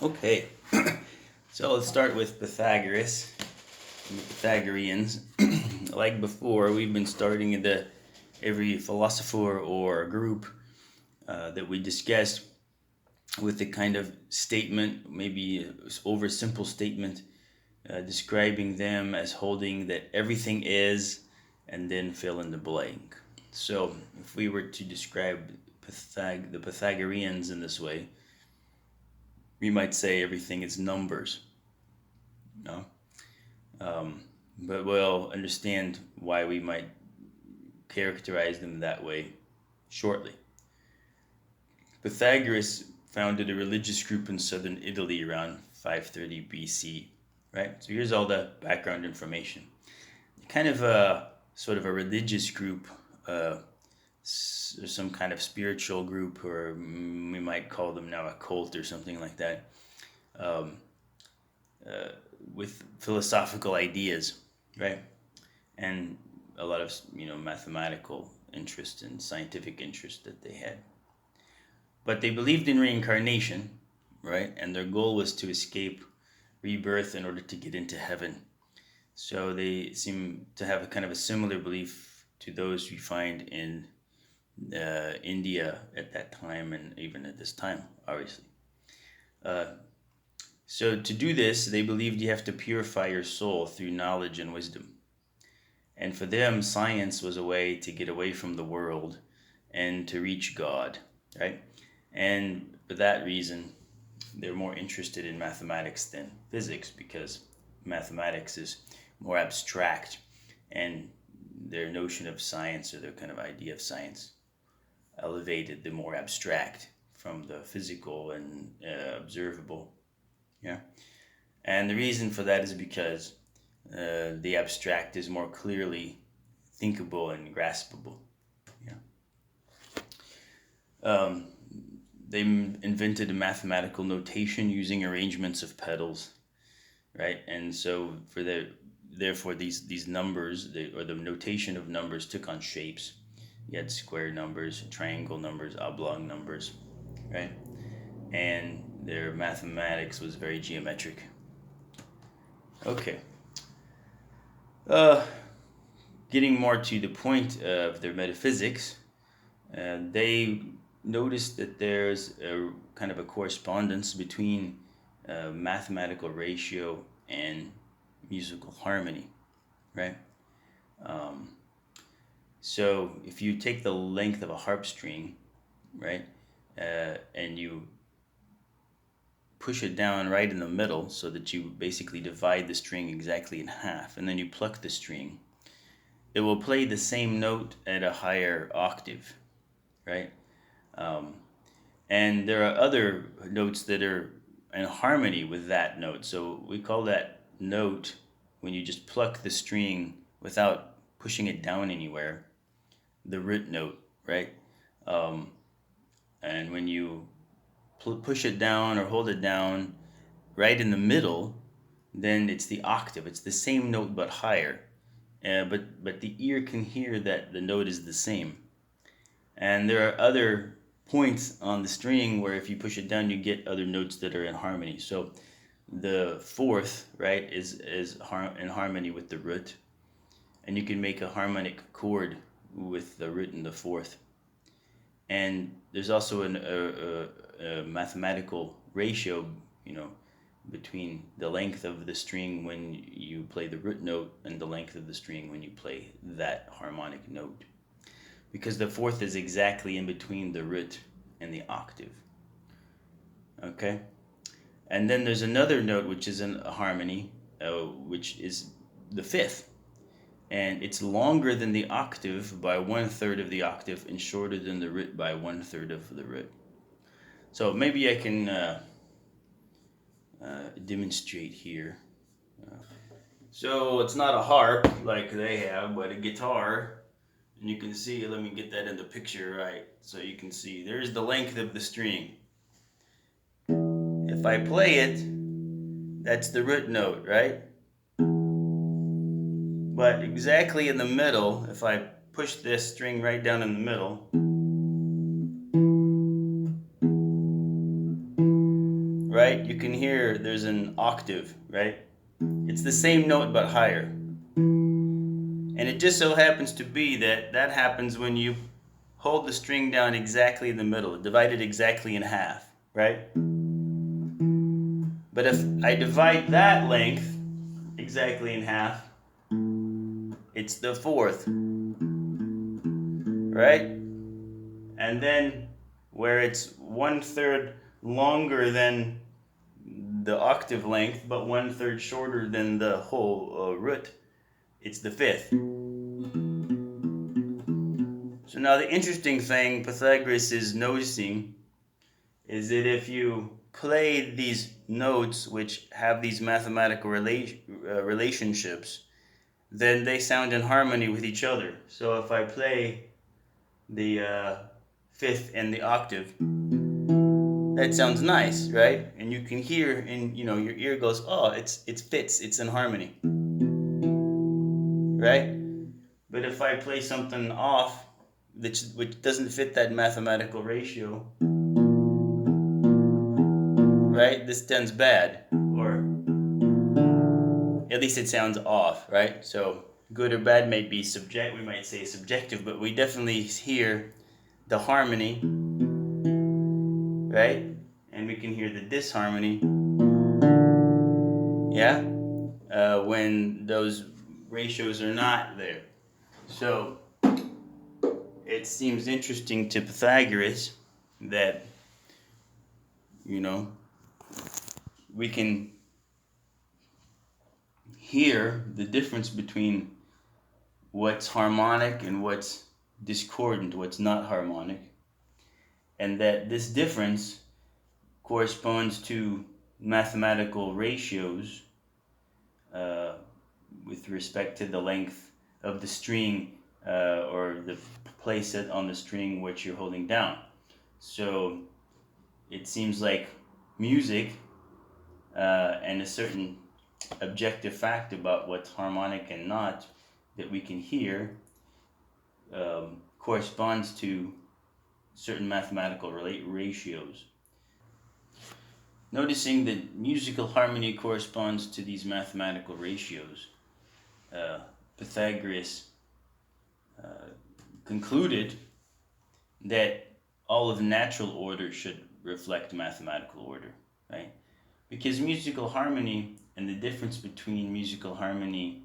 Okay, so let's start with Pythagoras and the Pythagoreans. Like before, we've been starting every philosopher or group that we discussed with a kind of statement, maybe oversimple statement, describing them as holding that everything is, and then fill in the blank. So, if we were to describe the Pythagoreans in this way, we might say everything is numbers. No? But we'll understand why we might characterize them that way shortly. Pythagoras founded a religious group in southern Italy around 530 BC, right? So here's all the background information. Kind of a sort of a religious group, some kind of spiritual group, or we might call them now a cult or something like that, um, with philosophical ideas, right? And a lot of mathematical interest and scientific interest that they had. But they believed in reincarnation, right? And their goal was to escape rebirth in order to get into heaven. So they seem to have a kind of a similar belief to those we find in India at that time and even at this time, obviously. So to do this, they believed you have to purify your soul through knowledge and wisdom. And for them, science was a way to get away from the world and to reach God, right? And for that reason, they're more interested in mathematics than physics, because mathematics is more abstract, and their notion of science, or their kind of idea of science, elevated the more abstract from the physical and observable. Yeah. And the reason for that is because the abstract is more clearly thinkable and graspable. Yeah. They invented a mathematical notation using arrangements of petals, right? And so therefore these numbers, or the notation of numbers, took on shapes. You had square numbers, triangle numbers, oblong numbers, right? And their mathematics was very geometric. Okay. Getting more to the point of their metaphysics, they noticed that there's a kind of a correspondence between mathematical ratio and musical harmony, right? So if you take the length of a harp string, right, and you push it down right in the middle, so that you basically divide the string exactly in half, and then you pluck the string, it will play the same note at a higher octave, right? And there are other notes that are in harmony with that note. So we call that note, when you just pluck the string without pushing it down anywhere, the root note, right? And when you push it down or hold it down right in the middle, then it's the octave. It's the same note but higher. But the ear can hear that the note is the same. And there are other points on the string where if you push it down, you get other notes that are in harmony. So the fourth, right, is in harmony with the root, and you can make a harmonic chord with the root and the fourth. And there's also a mathematical ratio, between the length of the string when you play the root note and the length of the string when you play that harmonic note, because the fourth is exactly in between the root and the octave. Okay? And then there's another note which is in harmony, which is the fifth. And it's longer than the octave by 1/3 of the octave, and shorter than the root by 1/3 of the root. So maybe I can demonstrate here. So it's not a harp like they have, but a guitar. And you can see, let me get that in the picture right, so you can see there's the length of the string. If I play it, that's the root note, right? But exactly in the middle, if I push this string right down in the middle, right? You can hear there's an octave, right? It's the same note but higher. And it just so happens to be that that happens when you hold the string down exactly in the middle, divide it exactly in half, right? But if I divide that length exactly in half, it's the fourth, right? And then where it's 1/3 longer than the octave length, but 1/3 shorter than the whole root, it's the fifth. So now the interesting thing Pythagoras is noticing is that if you play these notes which have these mathematical relationships, then they sound in harmony with each other. So if I play the fifth and the octave, that sounds nice, right? And you can hear, and your ear goes, oh, it fits, it's in harmony, right? But if I play something off, which doesn't fit that mathematical ratio, right? This sounds bad, or at least it sounds off, right? So good or bad may be we might say subjective, but we definitely hear the harmony, right? And we can hear the disharmony, yeah, when those ratios are not there. So it seems interesting to Pythagoras that, we can hear the difference between what's harmonic and what's discordant, what's not harmonic, and that this difference corresponds to mathematical ratios uh, with respect to the length of the string or the place it on the string which you're holding down. So it seems like music and a certain objective fact about what's harmonic and not that we can hear corresponds to certain mathematical ratios. Noticing that musical harmony corresponds to these mathematical ratios, Pythagoras concluded that all of natural order should reflect mathematical order, right? Because musical harmony and the difference between musical harmony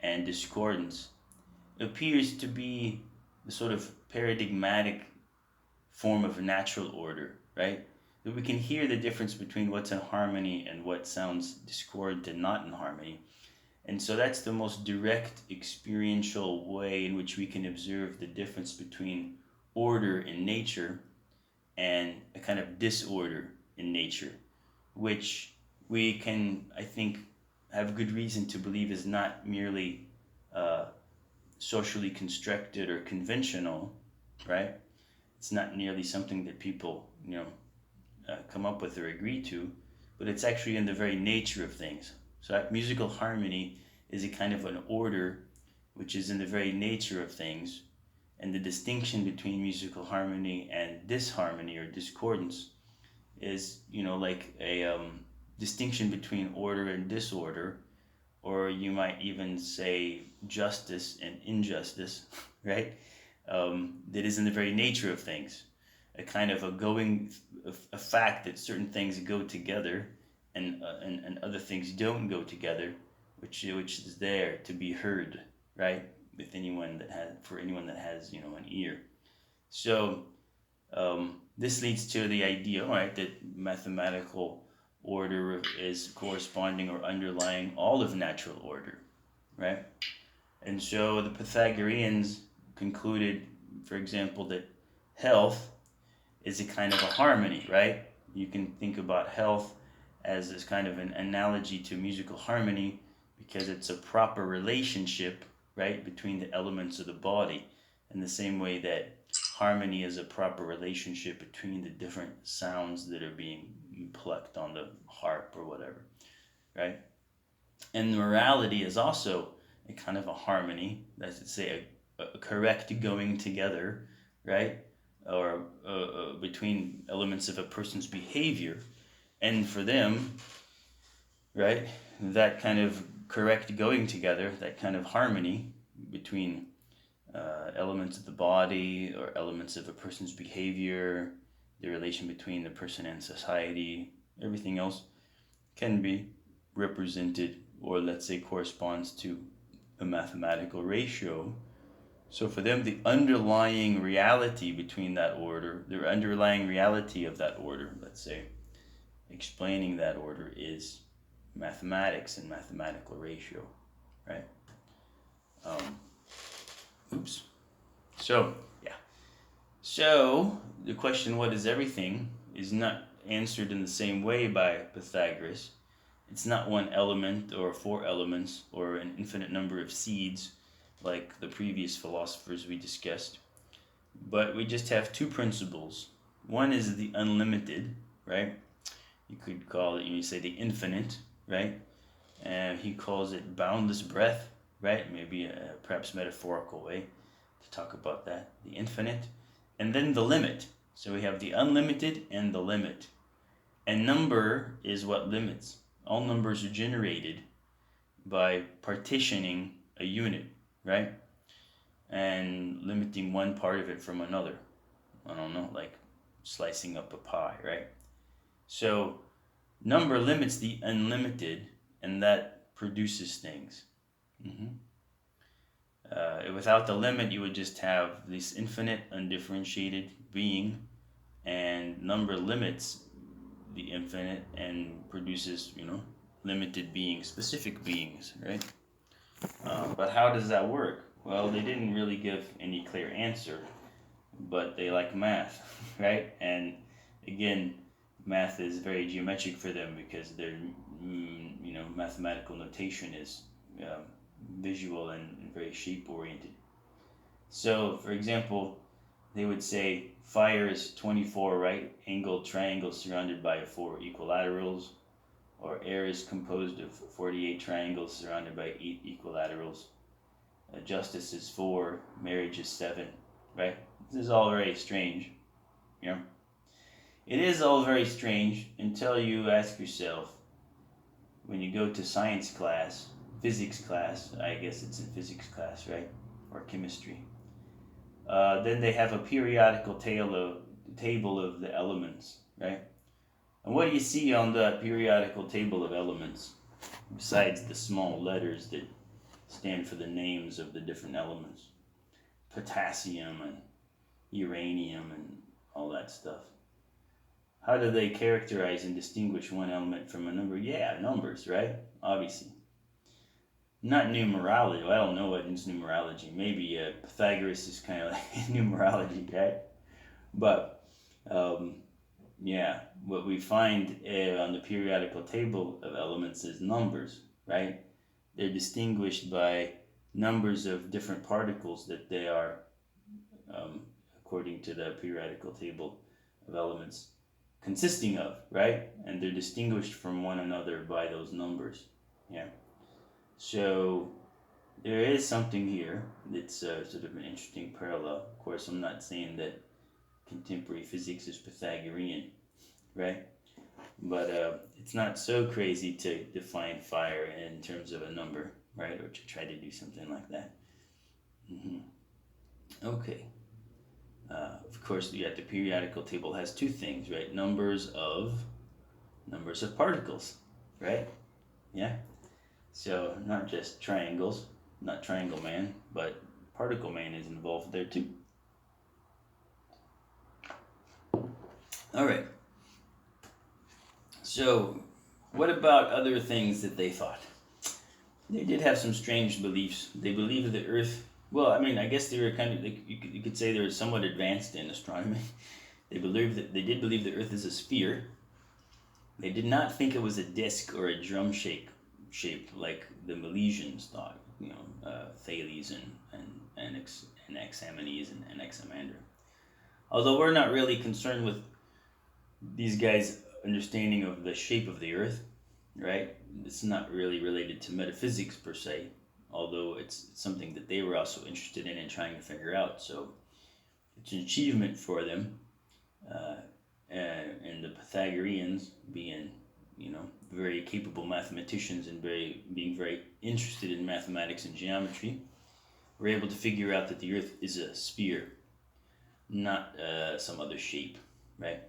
and discordance appears to be the sort of paradigmatic form of natural order, right? That we can hear the difference between what's in harmony and what sounds discordant and not in harmony. And so that's the most direct experiential way in which we can observe the difference between order in nature and a kind of disorder in nature, which we can, I think, have good reason to believe is not merely socially constructed or conventional, right? It's not nearly something that people, come up with or agree to, but it's actually in the very nature of things. So musical harmony is a kind of an order which is in the very nature of things, and the distinction between musical harmony and disharmony or discordance is, like a distinction between order and disorder, or you might even say justice and injustice, right? That is in the very nature of things, a kind of a fact that certain things go together and other things don't go together, which is there to be heard, right? With anyone that has an ear. So this leads to the idea, right, that mathematical order is corresponding or underlying all of natural order, right? And so the Pythagoreans concluded, for example, that health is a kind of a harmony, right? You can think about health as this kind of an analogy to musical harmony because it's a proper relationship, right, between the elements of the body, in the same way that harmony is a proper relationship between the different sounds that are being plucked on the harp or whatever, right? And morality is also a kind of a harmony, that's to say a correct going together, right? Or between elements of a person's behavior. And for them, right, that kind of correct going together, that kind of harmony between elements of the body or elements of a person's behavior, the relation between the person and society, everything else can be represented, or let's say corresponds to a mathematical ratio. So for them, the underlying reality between that order, the underlying reality of that order, let's say, explaining that order is mathematics and mathematical ratio, right? Oops. So, yeah. So, the question, what is everything, is not answered in the same way by Pythagoras. It's not one element or four elements or an infinite number of seeds like the previous philosophers we discussed. But we just have two principles. One is the unlimited, right? You could call it, you say the infinite, right? And he calls it boundless breadth, right? Maybe a perhaps metaphorical way to talk about that. The infinite. And then the limit. So we have the unlimited and the limit. And number is what limits. All numbers are generated by partitioning a unit, right? And limiting one part of it from another. I don't know, like slicing up a pie, right? So number limits the unlimited, and that produces things. Without the limit, you would just have this infinite, undifferentiated being, and number limits the infinite and produces, limited beings, specific beings, right? But how does that work? Well, they didn't really give any clear answer, but they like math, right? And again, math is very geometric for them because their, mathematical notation is visual and very shape oriented. So, for example, they would say fire is 24 right angled triangles surrounded by 4 equilaterals, or air is composed of 48 triangles surrounded by 8 equilaterals. Justice is 4, marriage is 7, right? This is all very strange, It is all very strange until you ask yourself, when you go to science class, physics class, I guess it's in physics class, right? Or chemistry. Then they have a periodical table of the elements, right? And what do you see on the periodical table of elements, besides the small letters that stand for the names of the different elements? Potassium and uranium and all that stuff. How do they characterize and distinguish one element from a number? Yeah, numbers, right? Obviously. Not numerology. Well, I don't know what is numerology. Maybe Pythagoras is kind of like numerology, right? But, yeah, what we find on the periodical table of elements is numbers, right? They're distinguished by numbers of different particles that they are, according to the periodical table of elements, consisting of, right? And they're distinguished from one another by those numbers, yeah? So there is something here that's sort of an interesting parallel. Of course, I'm not saying that contemporary physics is Pythagorean, right? But it's not so crazy to define fire in terms of a number, right? Or to try to do something like that. Okay. Of course, the periodical table has two things, right? Numbers of particles, right? Yeah. So not just triangles, not Triangle Man, but Particle Man is involved there too. All right. So what about other things that they thought? They did have some strange beliefs. They believed the Earth, well, I mean, I guess they were kind of, you could say they were somewhat advanced in astronomy. They did believe the Earth is a sphere. They did not think it was a disc or a drum shape like the Milesians thought, Thales and Anaximenes and Anaximander. Although we're not really concerned with these guys' understanding of the shape of the Earth, right? It's not really related to metaphysics per se, although it's something that they were also interested in and trying to figure out. So it's an achievement for them, and the Pythagoreans, being very capable mathematicians and being very interested in mathematics and geometry, were able to figure out that the Earth is a sphere, not some other shape, right?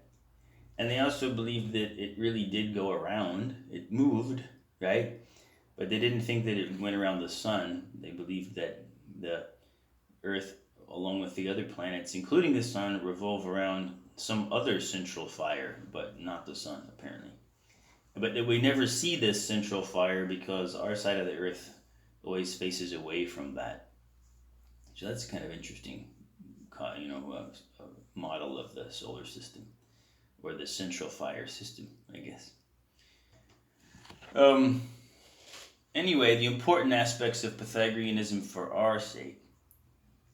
And they also believed that it really did go around. It moved, right? But they didn't think that it went around the sun. They believed that the Earth, along with the other planets, including the sun, revolve around some other central fire, but not the sun, apparently. But that we never see this central fire because our side of the Earth always faces away from that. So that's kind of interesting, model of the solar system, or the central fire system, I guess. Anyway, the important aspects of Pythagoreanism for our sake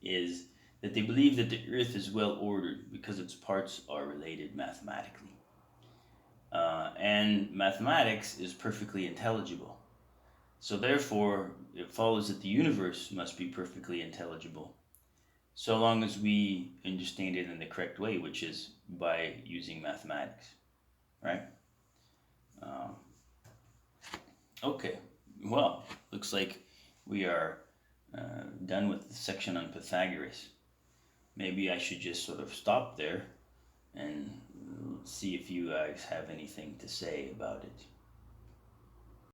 is that they believe that the Earth is well ordered because its parts are related mathematically. And mathematics is perfectly intelligible. So therefore, it follows that the universe must be perfectly intelligible, so long as we understand it in the correct way, which is by using mathematics, right? Okay, well, looks like we are done with the section on Pythagoras. Maybe I should just sort of stop there and see if you guys have anything to say about it.